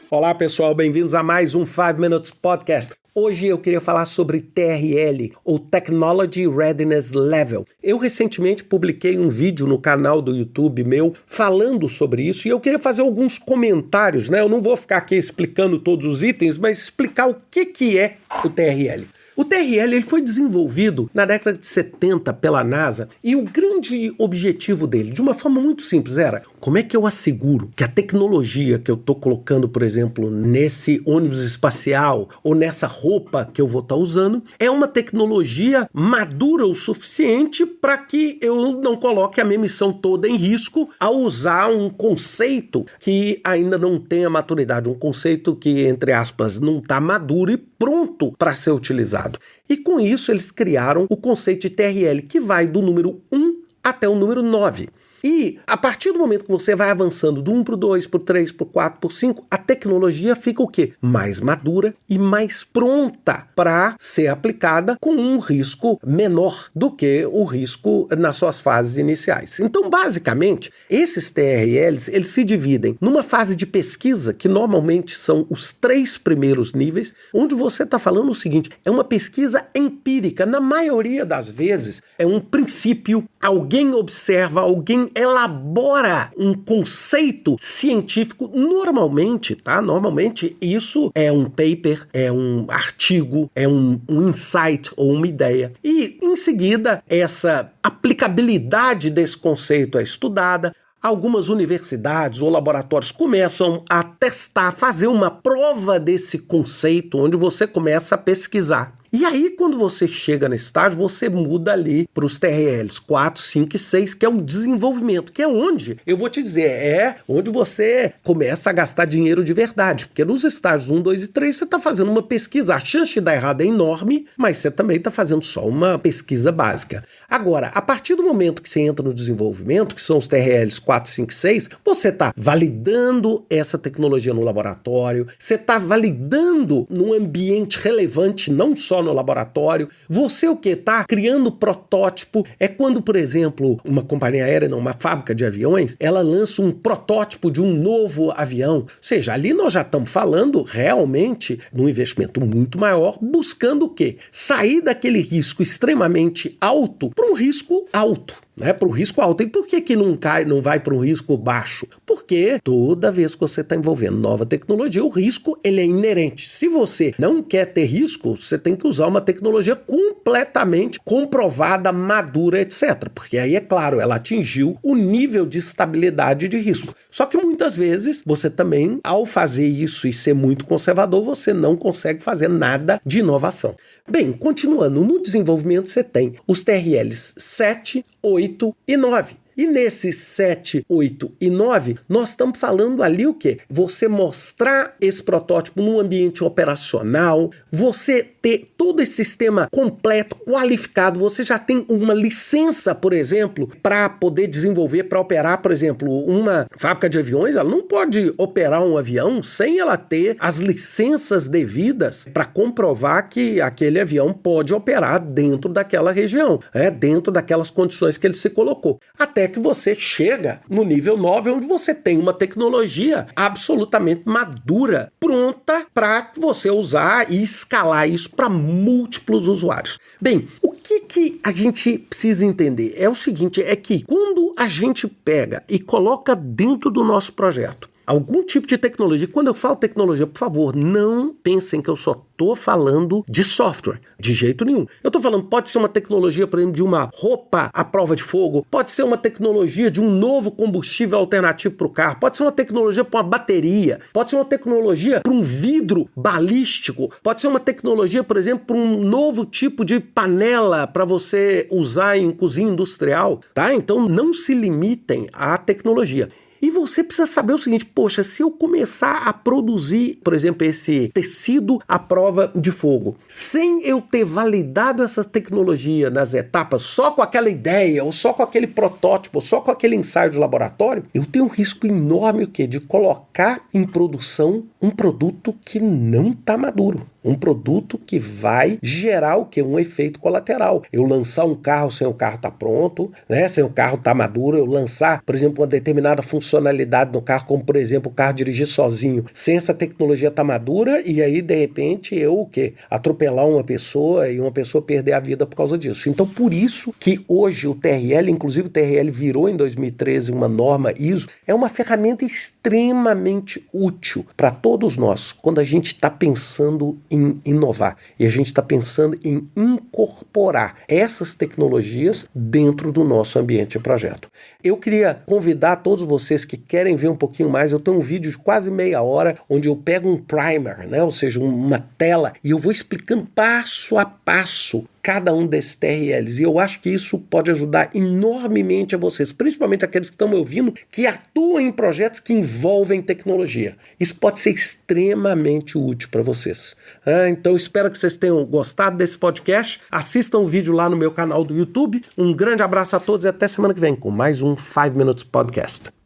Olá pessoal, bem-vindos a mais um 5 Minutes Podcast. Hoje eu queria falar sobre TRL, ou Technology Readiness Level. Eu recentemente publiquei um vídeo no canal do YouTube meu falando sobre isso e eu queria fazer alguns comentários, né? Eu não vou ficar aqui explicando todos os itens, mas explicar o que é o TRL. O TRL ele foi desenvolvido na década de 70 pela NASA e o grande objetivo dele, de uma forma muito simples, era como é que eu asseguro que a tecnologia que eu estou colocando, por exemplo, nesse ônibus espacial ou nessa roupa que eu vou estar usando, é uma tecnologia madura o suficiente para que eu não coloque a minha missão toda em risco ao usar um conceito que ainda não tem a maturidade, um conceito que, entre aspas, não está maduro e pronto para ser utilizado. E com isso eles criaram o conceito de TRL, que vai do número 1 até o número 9. E a partir do momento que você vai avançando do 1 para o 2, para o 3, para o 4, para o 5, a tecnologia fica o quê? Mais madura e mais pronta para ser aplicada com um risco menor do que o risco nas suas fases iniciais. Então, basicamente, esses TRLs, eles se dividem numa fase de pesquisa, que normalmente são os 3 primeiros níveis, onde você está falando o seguinte, é uma pesquisa empírica. Na maioria das vezes, é um princípio, alguém observa, alguém elabora um conceito científico normalmente, tá? Normalmente isso é um paper, é um artigo, é um insight ou uma ideia. E em seguida essa aplicabilidade desse conceito é estudada. Algumas universidades ou laboratórios começam a testar, fazer uma prova desse conceito, onde você começa a pesquisar. E aí, quando você chega nesse estágio, você muda ali para os TRLs 4, 5 e 6, que é o desenvolvimento, que é onde, eu vou te dizer, é onde você começa a gastar dinheiro de verdade. Porque nos estágios 1, 2 e 3, você está fazendo uma pesquisa. A chance de dar errado é enorme, mas você também está fazendo só uma pesquisa básica. Agora, a partir do momento que você entra no desenvolvimento, que são os TRLs 4, 5 e 6, você está validando essa tecnologia no laboratório, você está validando num ambiente relevante, não só no laboratório. Você o que? Tá criando protótipo. É quando, por exemplo, uma companhia aérea, não, uma fábrica de aviões, ela lança um protótipo de um novo avião. Ou seja, ali nós já estamos falando realmente de um investimento muito maior, buscando o quê? Sair daquele risco extremamente alto para um risco alto. Para um risco alto. E por que não vai para um risco baixo? Porque toda vez que você está envolvendo nova tecnologia, o risco ele é inerente. Se você não quer ter risco, você tem que usar uma tecnologia completamente comprovada, madura, etc. Porque aí, é claro, ela atingiu o nível de estabilidade de risco. Só que muitas vezes, você também, ao fazer isso e ser muito conservador, você não consegue fazer nada de inovação. Bem, continuando, no desenvolvimento você tem os TRLs 7, 8 e 9. E nesses 7, 8 e 9, nós estamos falando ali o quê? Você mostrar esse protótipo num ambiente operacional, você ter todo esse sistema completo, qualificado, você já tem uma licença, por exemplo, para poder desenvolver, para operar, por exemplo, uma fábrica de aviões, ela não pode operar um avião sem ela ter as licenças devidas para comprovar que aquele avião pode operar dentro daquela região, dentro daquelas condições que ele se colocou. Até que você chega no nível 9, onde você tem uma tecnologia absolutamente madura, pronta para você usar e escalar isso para múltiplos usuários. Bem, o que a gente precisa entender é o seguinte, é que quando a gente pega e coloca dentro do nosso projeto algum tipo de tecnologia, quando eu falo tecnologia, por favor, não pensem que eu só estou falando de software, de jeito nenhum. Eu estou falando, pode ser uma tecnologia, por exemplo, de uma roupa à prova de fogo, pode ser uma tecnologia de um novo combustível alternativo para o carro, pode ser uma tecnologia para uma bateria, pode ser uma tecnologia para um vidro balístico, pode ser uma tecnologia, por exemplo, para um novo tipo de panela para você usar em cozinha industrial, tá? Então não se limitem à tecnologia. E você precisa saber o seguinte, poxa, se eu começar a produzir, por exemplo, esse tecido à prova de fogo, sem eu ter validado essa tecnologia nas etapas, só com aquela ideia, ou só com aquele protótipo, ou só com aquele ensaio de laboratório, eu tenho um risco enorme o quê? De colocar em produção um produto que não está maduro. um produto que vai gerar o quê? Um efeito colateral. Eu lançar um carro sem o carro estar pronto, né? Sem o carro estar maduro, eu lançar, por exemplo, uma determinada funcionalidade no carro, como por exemplo o carro dirigir sozinho, sem essa tecnologia estar madura, e aí de repente eu o quê? Atropelar uma pessoa e uma pessoa perder a vida por causa disso. Então por isso que hoje o TRL, inclusive o TRL virou em 2013 uma norma ISO, é uma ferramenta extremamente útil para todos nós quando a gente está pensando em inovar e a gente está pensando em incorporar essas tecnologias dentro do nosso ambiente de projeto. Eu queria convidar todos vocês que querem ver um pouquinho mais, eu tenho um vídeo de quase meia hora onde eu pego um primer, né? Ou seja, uma tela, e eu vou explicando passo a passo cada um desses TRLs, e eu acho que isso pode ajudar enormemente a vocês, principalmente aqueles que estão me ouvindo, que atuam em projetos que envolvem tecnologia. Isso pode ser extremamente útil para vocês. Então espero que vocês tenham gostado desse podcast, assistam o vídeo lá no meu canal do YouTube, um grande abraço a todos e até semana que vem com mais um 5 Minutes Podcast.